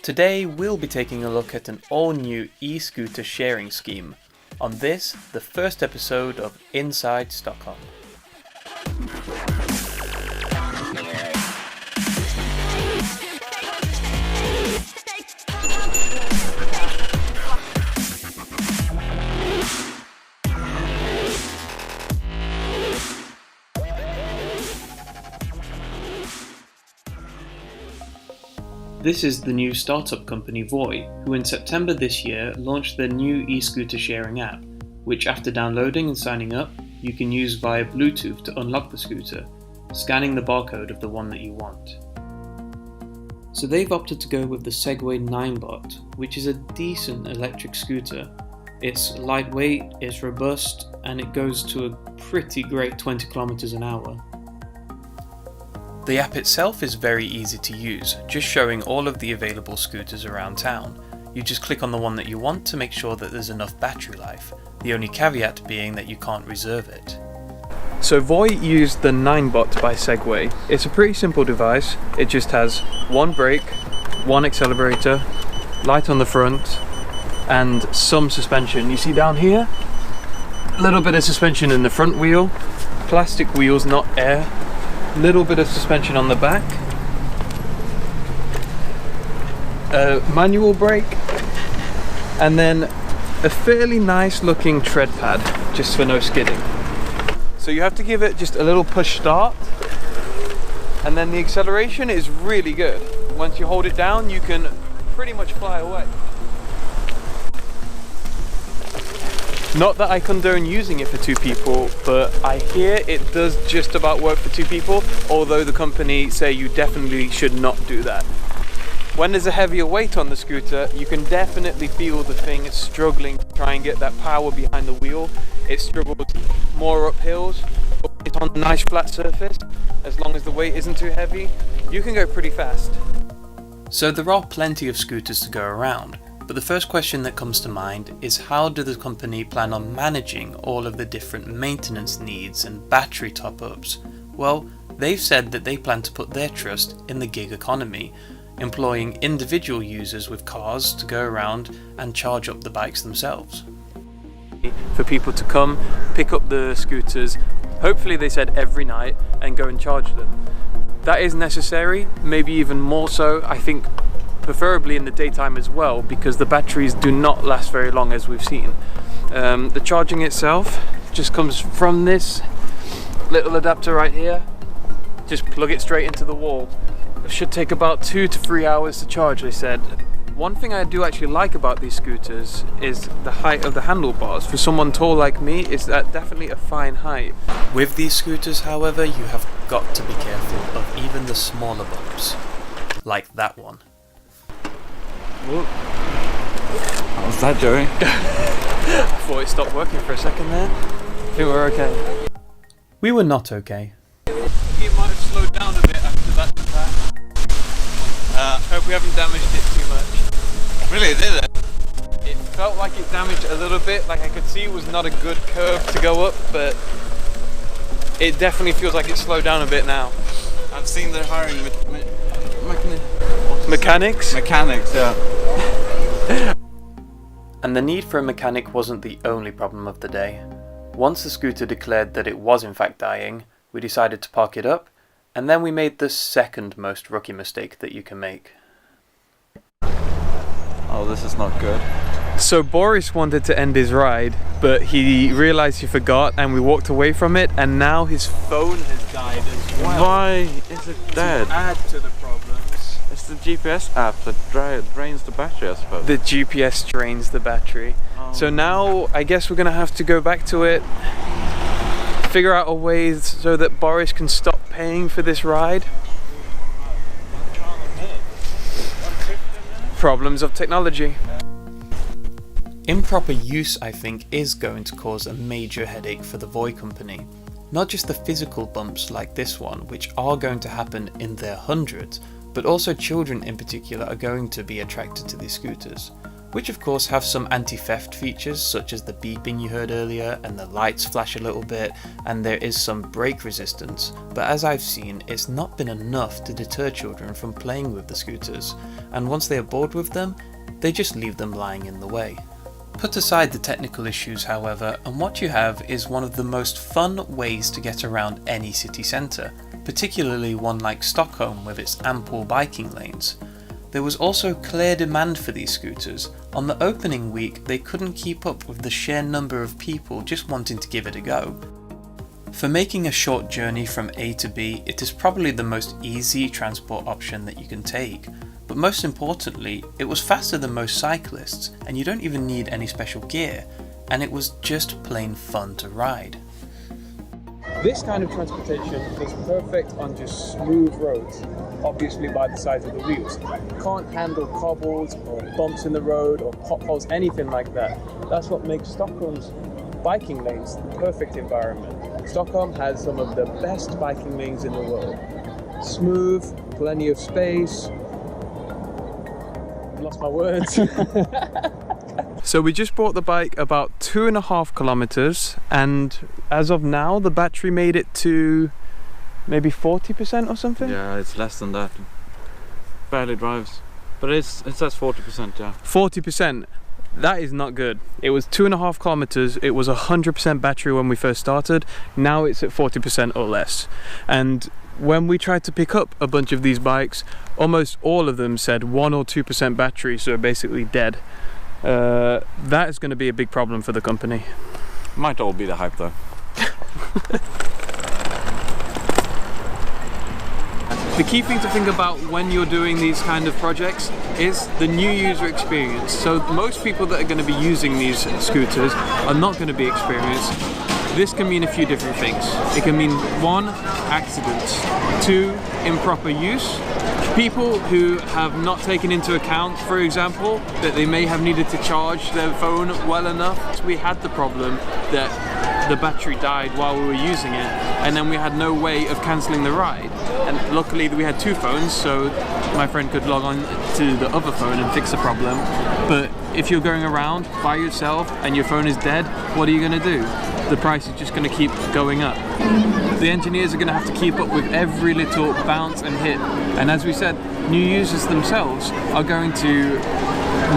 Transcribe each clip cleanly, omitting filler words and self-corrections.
Today we'll be taking a look at an all-new e-scooter sharing scheme. On this, the first episode of Inside Stockholm. This is the new startup company VOI, who in September this year launched their new e-scooter sharing app, which after downloading and signing up, you can use via Bluetooth to unlock the scooter, scanning the barcode of the one that you want. So they've opted to go with the Segway 9bot, which is a decent electric scooter. It's lightweight, it's robust, and it goes to a pretty great 20 kilometers an hour. The app itself is very easy to use, just showing all of the available scooters around town. You just click on the one that you want to make sure that there's enough battery life, the only caveat being that you can't reserve it. So VOI used the 9bot by Segway. It's a pretty simple device. It just has one brake, one accelerator, light on the front, and some suspension. You see down here? A little bit of suspension in the front wheel, plastic wheels, not air. Little bit of suspension on the back, a manual brake, and then a fairly nice looking tread pad just for no skidding. So you have to give it just a little push start, and then the acceleration is really good. Once you hold it down, you can pretty much fly away. Not that I condone using it for two people, but I hear it does just about work for two people, although the company say you definitely should not do that. When there's a heavier weight on the scooter, you can definitely feel the thing is struggling to try and get that power behind the wheel. It struggles more up hills, but it's on a nice flat surface. As long as the weight isn't too heavy, you can go pretty fast. So there are plenty of scooters to go around. But the first question that comes to mind is how do the company plan on managing all of the different maintenance needs and battery top-ups? Well, they've said that they plan to put their trust in the gig economy, employing individual users with cars to go around and charge up the bikes themselves. For people to come, pick up the scooters, hopefully they said every night, and go and charge them. That is necessary, maybe even more so, I think, preferably in the daytime as well, because the batteries do not last very long, as we've seen. The charging itself just comes from this little adapter right here. Just plug it straight into the wall. It should take about 2 to 3 hours to charge, they said. One thing I do actually like about these scooters is the height of the handlebars. For someone tall like me, it's definitely a fine height. With these scooters, however, you have got to be careful of even the smaller bumps, like that one. Whoa. What was that, Joey? I thought it stopped working for a second there. I think we're okay. We were not okay. It might have slowed down a bit after that crash. Hope we haven't damaged it too much. Really, did it? It felt like it damaged a little bit, like I could see it was not a good curve to go up, but it definitely feels like it slowed down a bit now. I've seen they're hiring Mechanics? Mechanics, yeah. And the need for a mechanic wasn't the only problem of the day. Once the scooter declared that it was in fact dying, we decided to park it up, and then we made the second most rookie mistake that you can make. Oh, this is not good. So Boris wanted to end his ride, but he realized he forgot and we walked away from it, and now his phone has died as well. Why is it dead? To add to the problems. It's the GPS app that drains the battery, I suppose. The GPS drains the battery. So now I guess we're gonna have to go back to it, figure out a way so that Boris can stop paying for this ride. Problems of technology. Improper use, I think, is going to cause a major headache for the VOI company. Not just the physical bumps like this one, which are going to happen in their hundreds, but also children in particular are going to be attracted to these scooters. which of course have some anti-theft features such as the beeping you heard earlier and the lights flash a little bit, and there is some brake resistance, but as I've seen, it's not been enough to deter children from playing with the scooters, and once they are bored with them, they just leave them lying in the way. Put aside the technical issues however, and what you have is one of the most fun ways to get around any city centre, particularly one like Stockholm with its ample biking lanes. There was also clear demand for these scooters. On the opening week they couldn't keep up with the sheer number of people just wanting to give it a go. For making a short journey from A to B, it is probably the most easy transport option that you can take. But most importantly, it was faster than most cyclists, and you don't even need any special gear, and it was just plain fun to ride. This kind of transportation is perfect on just smooth roads, obviously by the size of the wheels. Can't handle cobbles or bumps in the road or potholes, anything like that. That's what makes Stockholm's biking lanes the perfect environment. Stockholm has some of the best biking lanes in the world. Smooth, plenty of space. I've lost my words. So we just bought the bike about 2.5 kilometers, and as of now the battery made it to maybe 40% or something? Yeah, it's less than that. Barely drives. But it says 40%, yeah. 40%. That is not good. It was 2.5 kilometers, it was 100% battery when we first started, now it's at 40% or less. And when we tried to pick up a bunch of these bikes, almost all of them said 1 or 2% battery, so basically dead. That is going to be a big problem for the company. Might all be the hype though. The key thing to think about when you're doing these kind of projects is the new user experience. So most people that are going to be using these scooters are not going to be experienced. This can mean a few different things. It can mean 1, accidents, 2, improper use, people who have not taken into account, for example, that they may have needed to charge their phone well enough. We had the problem that the battery died while we were using it, and then we had no way of cancelling the ride. And luckily we had 2 phones, so my friend could log on to the other phone and fix the problem. But if you're going around by yourself and your phone is dead, what are you going to do? The price is just going to keep going up. The engineers are going to have to keep up with every little bounce and hit. And as we said, new users themselves are going to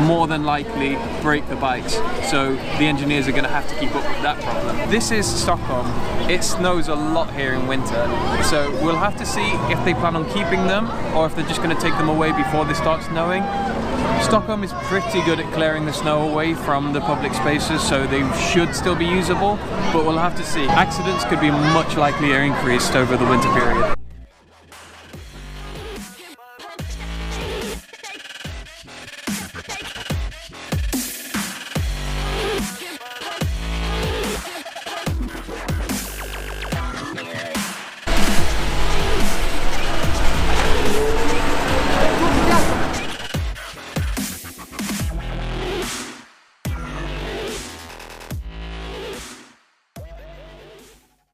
more than likely break the bikes. So the engineers are going to have to keep up with that problem. This is Stockholm. It snows a lot here in winter. So we'll have to see if they plan on keeping them or if they're just going to take them away before they start snowing. Stockholm is pretty good at clearing the snow away from the public spaces, so they should still be usable, but we'll have to see. Accidents could be much likelier increased over the winter period.